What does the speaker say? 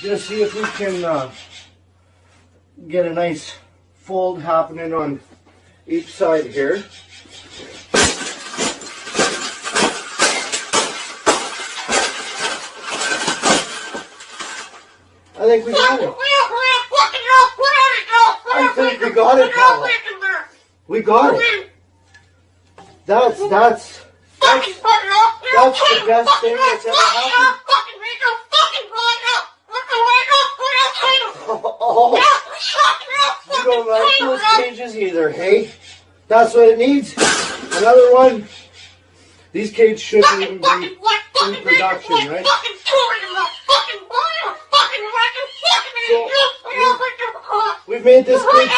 just see if we can get a nice fold happening on each side here. I think we got it. I think we got it, Paula. We got it. That's the best thing that's ever happened. Oh, you don't like those cages either, hey? That's what it needs. Another one. These cages shouldn't even be in production, right? So, we've made this big